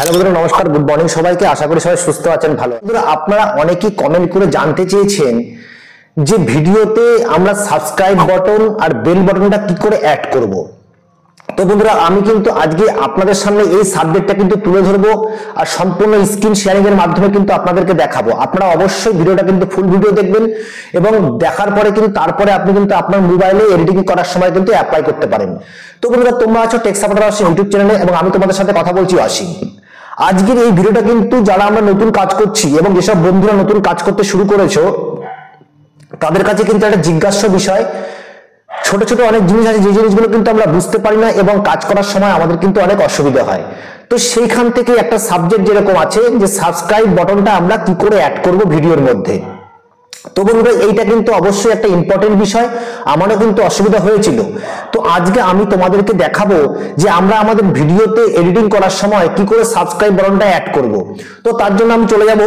Hello বন্ধুরা, নমস্কার, good morning সবাইকে। আশা করি সবাই সুস্থ আছেন, ভালো। বন্ধুরা, আপনারা অনেকেই কমেন্ট করে জানতে চেয়েছেন যে ভিডিওতে আমরা সাবস্ক্রাইব বাটন আর বেল বাটনটা কি করে অ্যাড করব। তো বন্ধুরা, আমি কিন্তু আজকে আপনাদের সামনে এই সাবজেক্টটা কিন্তু তুলে ধরবো আর সম্পূর্ণ স্ক্রিন শেয়ারিং এর মাধ্যমে কিন্তু আপনাদেরকে দেখাবো। আপনারা অবশ্যই ভিডিওটা কিন্তু ফুল ভিডিও দেখবেন এবং দেখার পরে কিন্তু তারপরে আপনি কিন্তু আপনার মোবাইলে এডিটিং করার সময় কিন্তু অ্যাপ্লাই করতে পারেন। তো বন্ধুরা, তোমরা আছো টেক সাপোর্টার অসীম ইউটিউব চ্যানেলে এবং আমি তোমাদের সাথে কথা বলছি অসীম। আজকের এই ভিডিওটা কিন্তু যারা আমরা নতুন কাজ করছি এবং যেসব বন্ধুরা নতুন কাজ করতে শুরু করেছো তাদের কাছে কিন্তু একটা জিজ্ঞাস্য বিষয়। ছোট ছোট অনেক জিনিস আছে যে জিনিসগুলো কিন্তু আমরা বুঝতে পারি না এবং কাজ করার সময় আমাদের কিন্তু অনেক অসুবিধা হয়। তো সেইখান থেকে একটা সাবজেক্ট যেরকম আছে যে সাবস্ক্রাইব বাটনটা আমরা কি করে অ্যাড করব ভিডিওর মধ্যে। তো বন্ধুরা, এইটা কিন্তু অবশ্যই একটা ইম্পর্টেন্ট বিষয়, আমারও কিন্তু অসুবিধা হয়েছিল। তো আজকে আমি তোমাদেরকে দেখাবো যে আমরা আমাদের ভিডিওতে এডিটিং করার সময় কি করে সাবস্ক্রাইব বাটনটা অ্যাড করব। তো তার জন্য আমি চলে যাব,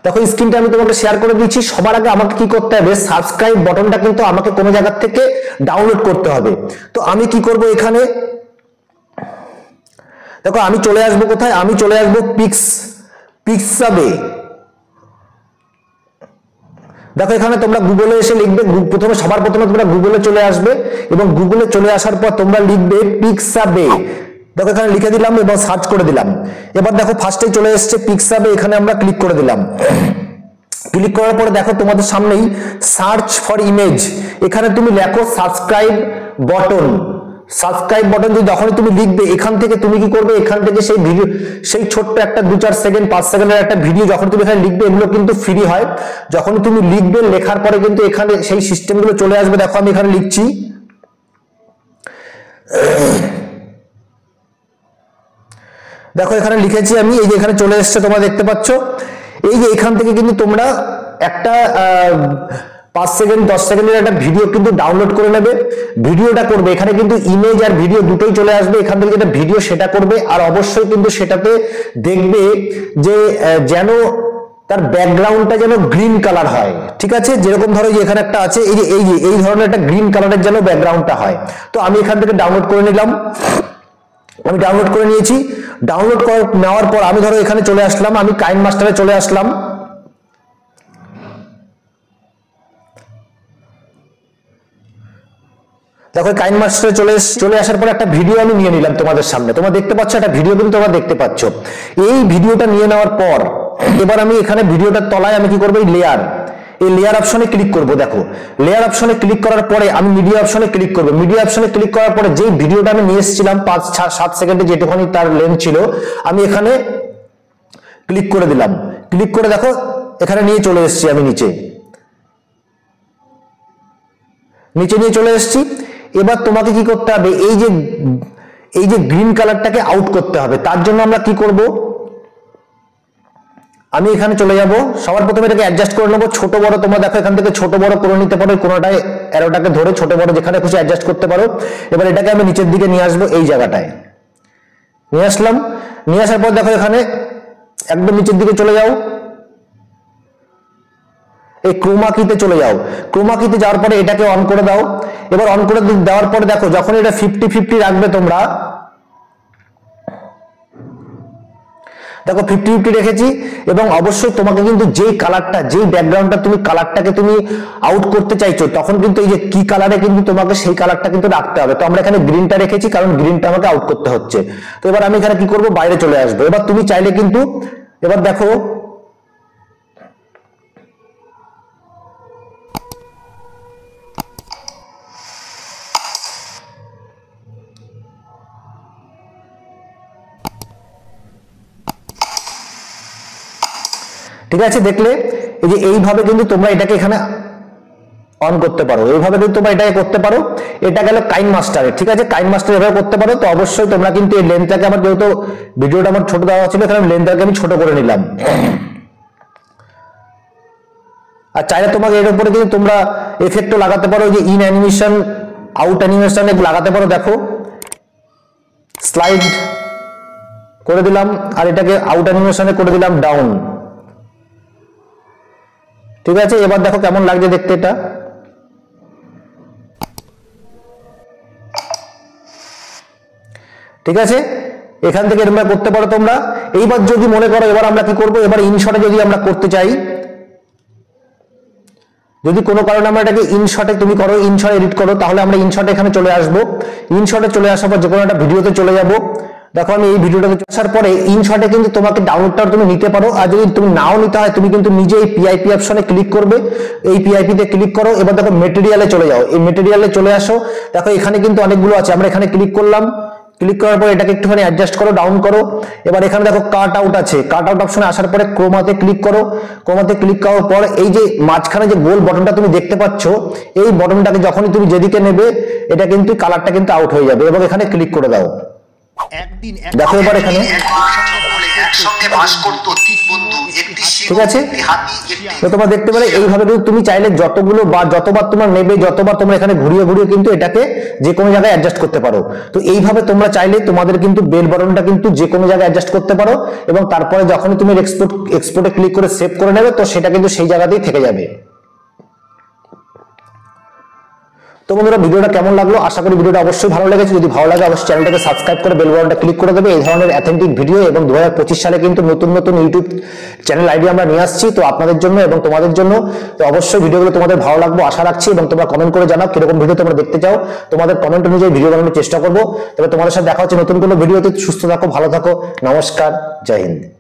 দেখো স্ক্রিনটা আমি তোমাকে শেয়ার করে দিচ্ছি। সবার আগে আমাকে কি করতে হবে, সাবস্ক্রাইব বাটনটা কিন্তু আমাকে কোনো জায়গা থেকে ডাউনলোড করতে হবে। তো আমি কি করব, এখানে দেখো আমি চলে আসবো কোথায়, আমি চলে আসবো পিক্সাবে। দেখো এখানে তোমরা গুগলে এসে লিখবে, সবার প্রথমে তোমরা গুগলে চলে আসবে এবং গুগলে চলে আসার পর তোমরা লিখবে পিক্সাবে। দেখো এখানে লিখে দিলাম এবং সার্চ করে দিলাম। এবার দেখো ফার্স্টেই চলে এসেছে পিক্সাবে, এখানে আমরা ক্লিক করে দিলাম। ক্লিক করার পরে দেখো তোমাদের সামনেই সার্চ ফর ইমেজ, এখানে তুমি লেখো সাবস্ক্রাইব বাটন। সাবস্ক্রাইব বাটন যখনই তুমি লিখবে, এখান থেকে তুমি কি করবে, এখান থেকে সেই ভিডিও, সেই ছোট্ট একটা 2-4 সেকেন্ড 5 সেকেন্ডের একটা ভিডিও যখন তুমি এখানে লিখবে, এগুলো কিন্তু ফ্রি হয়। যখন তুমি লিখবে, লেখার পরে কিন্তু এখানে সেই সিস্টেমগুলো চলে আসবে। দেখো আমি এখানে লিখছি, দেখো এখানে লিখেছি আমি, এই যে এখানে চলে এসছে, তোমরা দেখতে পাচ্ছ। এই যে এখান থেকে কিন্তু তোমরা একটা 5 সেকেন্ড 10 সেকেন্ডের একটা ভিডিও কিন্তু ডাউনলোড করে নেবে। ভিডিওটা করবে, এখানে কিন্তু ইমেজ আর ভিডিও দুটোই চলে আসবে। এখান থেকে যেটা ভিডিও সেটা করবে, আর অবশ্যই কিন্তু সেটাতে দেখবে যে যেন তার ব্যাকগ্রাউন্ডটা যেন গ্রিন কালার হয়। ঠিক আছে, যেরকম ধরো যে এখানে একটা আছে, এই ধরনের একটা গ্রিন কালারের যেন ব্যাকগ্রাউন্ডটা হয়। তো আমি এখান থেকে ডাউনলোড করে নিলাম, আমি ডাউনলোড করে নিয়েছি। ডাউনলোড নেওয়ার পর আমি ধরো এখানে চলে আসলাম, আমি কাইনমাস্টারে চলে আসলাম। দেখো কাইনমাস্টারে চলে আসার পর একটা ভিডিও আমি নিয়ে নিলাম তোমাদের সামনে। তোমরা দেখতে পাচ্ছ একটা ভিডিও কিন্তু তোমরা দেখতে পাচ্ছ। এই ভিডিওটা নিয়ে নেওয়ার পর এবার আমি এখানে ভিডিওটার তলায় আমি কি করবো, এই লেয়ার অপশনে ক্লিক করব। দেখো লেয়ার অপশনে ক্লিক করার পরে আমি মিডিয়া অপশনে ক্লিক করব। মিডিয়া অপশনে ক্লিক করার পরে যেই ভিডিওটা আমি নিয়ে এসেছিলাম 5-7 সেকেন্ডে যেটুখানি তার লেন্থ ছিল, আমি এখানে ক্লিক করে দিলাম। ক্লিক করে দেখো এখানে নিয়ে চলে এসেছি, আমি নিচে নিয়ে চলে এসেছি। এবার তোমাকে কি করতে হবে, এই যে গ্রিন কালারটাকে আউট করতে হবে। তার জন্য আমরা কি করব, আমি এখানে চলে যাব। সবার প্রথমে এটাকে অ্যাডজাস্ট করে নেবো, ছোট বড় তোমরা দেখো এখান থেকে ছোট বড় করে নিতে পারো, কোনোটায় অ্যারোটাকে ধরে ছোট বড় যেখানে খুশি অ্যাডজাস্ট করতে পারো। এবার এটাকে আমি নিচের দিকে নিয়ে আসবো, এই জায়গাটায় নিয়ে আসলাম। নিয়ে আসার পর দেখো এখানে একদম নিচের দিকে চলে যাও, এই ক্রোমা কিতে চলে যাও। ক্রোমা কিতে যাওয়ার পরে এটাকে অন করে দাও। এবার অন করে দেওয়ার পরে দেখো যখন এটা 50-50 রাখবে তোমরা, দেখো 50-50 রেখেছি। এবং অবশ্যই তোমাকে কিন্তু যেই কালারটা, যেই ব্যাকগ্রাউন্ডটা তুমি কালারটাকে তুমি আউট করতে চাইছো, তখন কিন্তু এই যে কি কালারে কিন্তু তোমাকে সেই কালারটা কিন্তু রাখতে হবে। তো আমরা এখানে গ্রিনটা রেখেছি কারণ গ্রিনটা আমাকে আউট করতে হচ্ছে। তো এবার আমি এখানে কি করব, বাইরে চলে আসবো। এবার তুমি চাইলে কিন্তু এবার দেখো ঠিক আছে, দেখলে এই যে এইভাবে কিন্তু তোমরা এটাকে এখানে অন করতে পারো, এইভাবে কিন্তু তোমরা এটাকে করতে পারো। এটা গেল কাইনমাস্টারে। ঠিক আছে, কাইনমাস্টার এভাবে করতে পারো। তো অবশ্যই তোমরা কিন্তু এই লেন্থটাকে, আমার যেহেতু ভিডিওটা আমার ছোট দেওয়া ছিল, এখানে লেন্থটাকে আমি ছোট করে নিলাম। আর চাইলে তোমাকে এর উপরে কিন্তু তোমরা এফেক্টও লাগাতে পারো, যে ইন অ্যানিমেশন, আউট অ্যানিমেশন এগুলো লাগাতে পারো। দেখো স্লাইড করে দিলাম আর এটাকে আউট অ্যানিমেশনে করে দিলাম ডাউন। ঠিক আছে, এবার দেখো কেমন লাগছে দেখতে এটা। ঠিক আছে, এখান থেকে তোমরা করতে পারো তোমরা। এইবার যদি মনে করো এবার আমরা কি করব, এবার ইনশটে যদি আমরা করতে চাই, যদি কোনো কারণে আমরা এটাকে ইনশটে তুমি করো, ইনশটে এডিট করো, তাহলে আমরা ইনশটে এখানে চলে আসব। ইনশটে চলে আসার পর যে কোনো একটা ভিডিওতে চলে যাব। দেখো আমি এই ভিডিওটাতে আসার পরে ইনশটে কিন্তু তোমাকে ডাউনলোডটা তুমি নিতে পারো, আর যদি তুমি নাও নিতে হয় তুমি কিন্তু নিজে এই পিআইপি অপশনে ক্লিক করবে। এই পিআইপি তে ক্লিক করো, এবার দেখো মেটেরিয়ালে চলে যাও, এই মেটেরিয়ালে চলে আসো। দেখো এখানে কিন্তু অনেকগুলো আছে, আমরা এখানে ক্লিক করলাম, ক্লিক করার পর এটাকে একটুখানি অ্যাডজাস্ট করো, ডাউন করো। এবার এখানে দেখো কাট আউট আছে, কাট আউট অপশনে আসার পরে ক্রোমাতে ক্লিক করো। ক্রোমাতে ক্লিক করার পর এই যে মাঝখানে যে গোল বটনটা তুমি দেখতে পাচ্ছ, এই বটনটাকে যখনই তুমি যেদিকে নেবে এটা কিন্তু কালারটা কিন্তু আউট হয়ে যাবে, এবং এখানে ক্লিক করে দাও। দেখো এবার এখানে ঠিক আছে, তো তোমরা দেখতে পারে এইভাবে কিন্তু তুমি চাইলে যতগুলো বা যতবার তোমার নেবে, যতবার তোমরা এখানে ঘুরিয়ে ঘুরিয়ে কিন্তু এটাকে যে কোনো জায়গায় অ্যাডজাস্ট করতে পারো। তো এইভাবে তোমরা চাইলে তোমাদের কিন্তু বেল বাটনটা কিন্তু যে কোনো জায়গায় অ্যাডজাস্ট করতে পারো, এবং তারপরে যখনই তুমি এক্সপোর্টে ক্লিক করে সেভ করে নেবে, তো সেটা কিন্তু সেই জায়গাতেই থেকে যাবে। তো বন্ধুরা ভিডিওটা কেমন লাগলো, আশা করি ভিডিওটা অবশ্যই ভালো লেগেছে। যদি ভালো লাগে অবশ্যই চ্যানেলটাকে সাবস্ক্রাইব করে বেল বাটনটা ক্লিক করে দেবে। এই ধরনের অথেন্টিক ভিডিও এবং 2025 সালে কিন্তু নতুন নতুন ইউটিউব চ্যানেল আইডি আমরা নিয়ে আসছি, তো আপনাদের জন্য এবং তোমাদের জন্য। তো অবশ্যই ভিডিওগুলো তোমাদের ভালো লাগবে আশা রাখছি, এবং তোমরা কমেন্ট করে জানাও কিরকম ভিডিও তোমরা দেখতে চাও। তোমাদের কমেন্ট অনুযায়ী ভিডিও বানানোর চেষ্টা করবো। তবে তোমাদের সাথে দেখা হচ্ছে নতুন কোনো ভিডিওতে। সুস্থ থাকো, ভালো থাকো, নমস্কার, জয় হিন্দ।